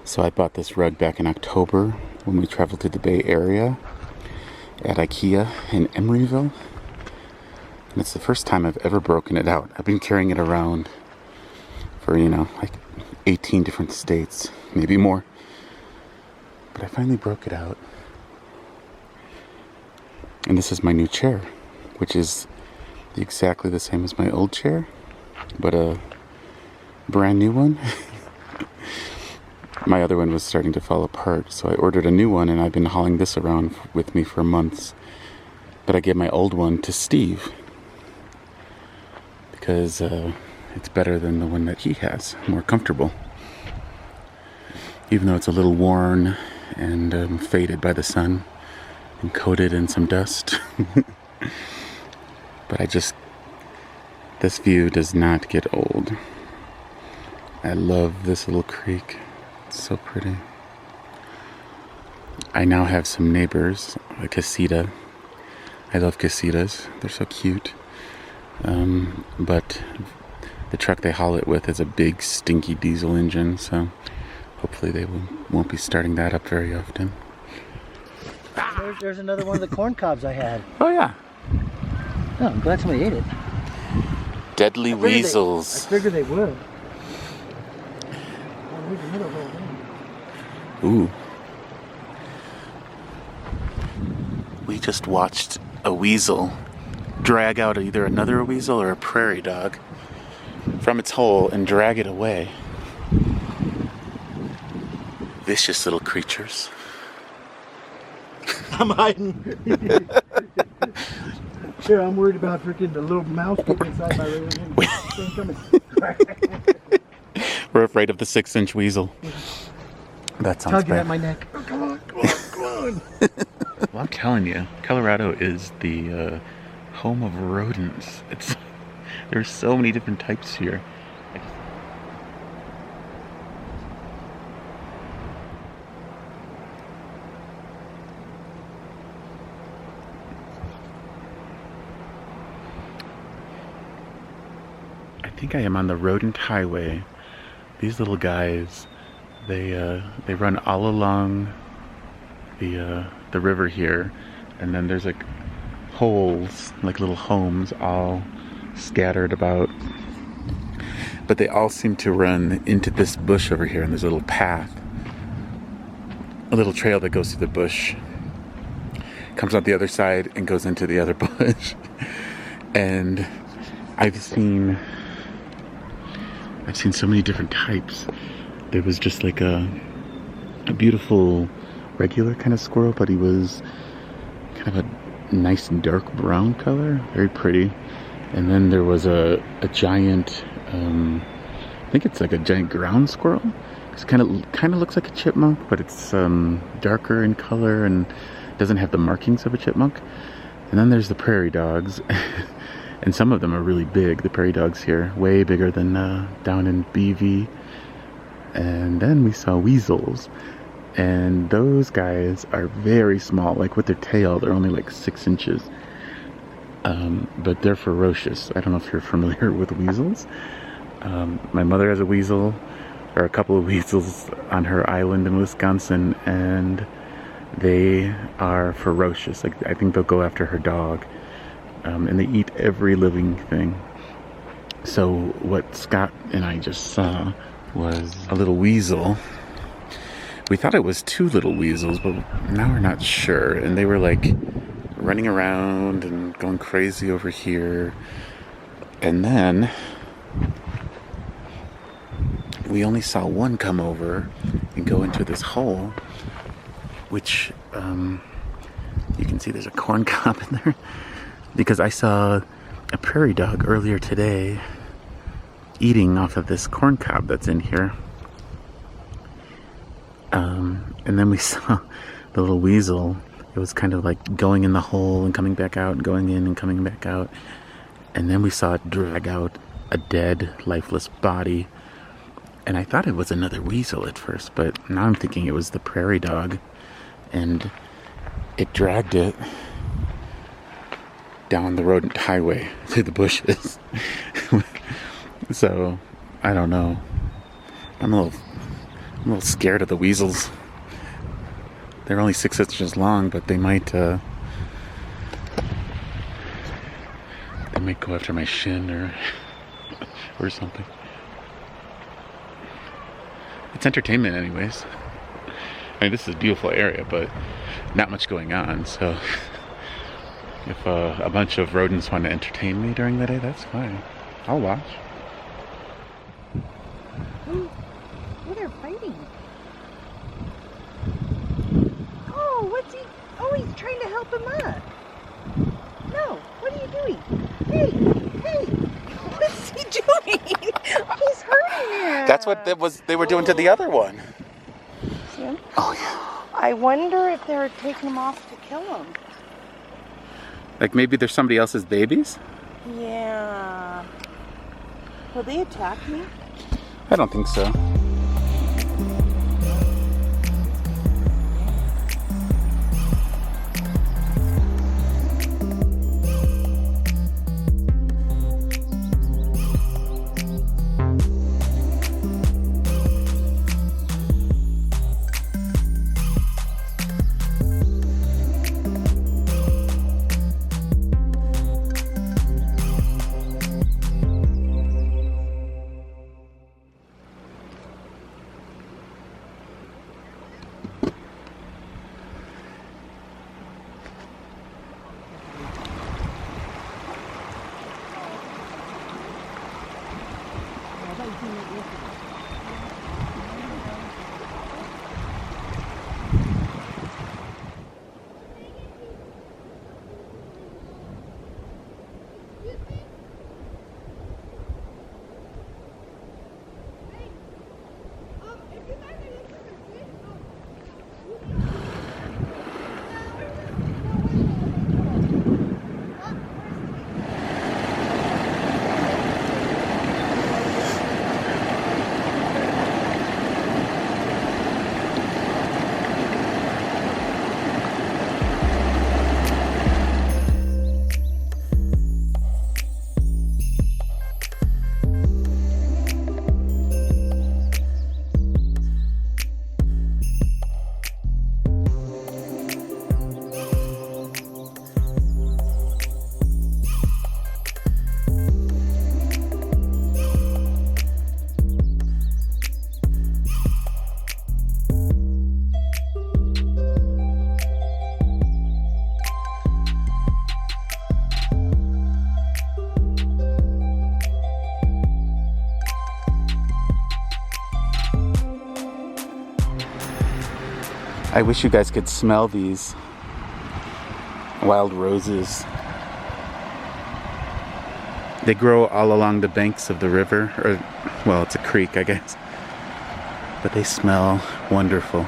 So I bought this rug back in October when we traveled to the Bay Area at IKEA in Emeryville. And it's the first time I've ever broken it out. I've been carrying it around for, like 18 different states, maybe more. But I finally broke it out. And this is my new chair, which is exactly the same as my old chair, but a brand new one. My other one was starting to fall apart, so I ordered a new one, and I've been hauling this around with me for months. But I gave my old one to Steve because it's better than the one that he has, more comfortable. Even though it's a little worn and faded by the sun and coated in some dust. But this view does not get old. I love this little creek. It's so pretty. I now have some neighbors, a casita. I love casitas. They're so cute. But the truck they haul it with is a big, stinky diesel engine, so hopefully they won't be starting that up very often. There's another one of the corn cobs I had. Oh, yeah. Oh, I'm glad somebody ate it. Deadly weasels. I figured they would. Ooh. We just watched a weasel drag out either another weasel or a prairie dog from its hole and drag it away. Vicious little creatures. I'm hiding. Sure, I'm worried about freaking the little mouse getting inside my ring. We're afraid of the 6-inch weasel. That sounds tugging bad. at my neck. Oh, come on, come on, come on. Well, I'm telling you, Colorado is the home of rodents. There's so many different types here. I think I am on the rodent highway. These little guys, they run all along the river here, and then there's like holes, like little homes, all scattered about. But they all seem to run into this bush over here, and there's a little path, a little trail that goes through the bush, comes out the other side and goes into the other bush. And I've seen so many different types. There was just like a beautiful regular kind of squirrel, but he was kind of a nice and dark brown color, very pretty. And then there was a giant, I think it's like a giant ground squirrel. It kind of looks like a chipmunk, but it's darker in color and doesn't have the markings of a chipmunk. And then there's the prairie dogs. And some of them are really big, the prairie dogs here, way bigger than down in BV. And then we saw weasels, and those guys are very small. Like with their tail, they're only like 6 inches. But they're ferocious. I don't know if you're familiar with weasels. My mother has a weasel, or a couple of weasels on her island in Wisconsin, and they are ferocious. Like, I think they'll go after her dog. And they eat every living thing. So what Scott and I just saw was a little weasel. We thought it was 2 little weasels, but now we're not sure. And they were like running around and going crazy over here. And then we only saw one come over and go into this hole, which you can see there's a corn cob in there. Because I saw a prairie dog earlier today eating off of this corn cob that's in here. And then we saw the little weasel. It was kind of like going in the hole and coming back out, going in and coming back out. And then we saw it drag out a dead, lifeless body. And I thought it was another weasel at first, but now I'm thinking it was the prairie dog. And it dragged it down the rodent highway through the bushes. So I don't know. I'm a I'm a little scared of the weasels. They're only 6 inches long, but they might go after my shin or something. It's entertainment anyways. I mean, this is a beautiful area, but not much going on, so if a bunch of rodents want to entertain me during the day, that's fine. I'll watch. Oh, they're fighting. Oh, what's he? Oh, he's trying to help him up. No, what are you doing? Hey, what's he doing? He's hurting him. That's what they were doing to the other one. See him? Oh yeah. I wonder if they're taking him off to kill him. Like maybe there's somebody else's babies? Yeah. Will they attack me? I don't think so. I wish you guys could smell these wild roses. They grow all along the banks of the river, or, well, it's a creek, I guess. But they smell wonderful.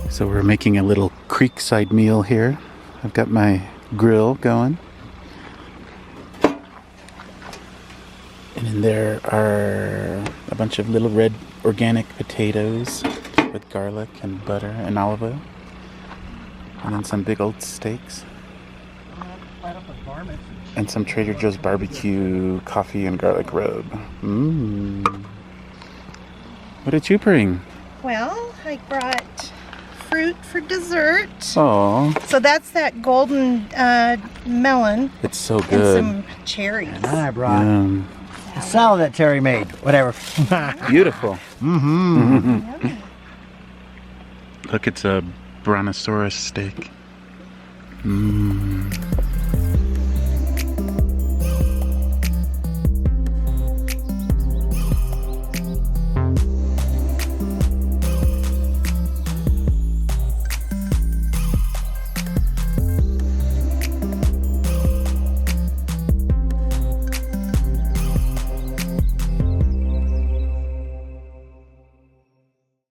So we're making a little creekside meal here. I've got my grill going. And in there are a bunch of little red organic potatoes with garlic and butter and olive oil. And then some big old steaks. And some Trader Joe's barbecue coffee and garlic rub. Mmm. What did you bring? Well, I brought fruit for dessert. Oh, So that's that golden melon it's so good. and some cherries. And I brought Yum. a salad that Terry made. Whatever. Beautiful. Mm-hmm. Yummy. Look, it's a brontosaurus steak. Mmm.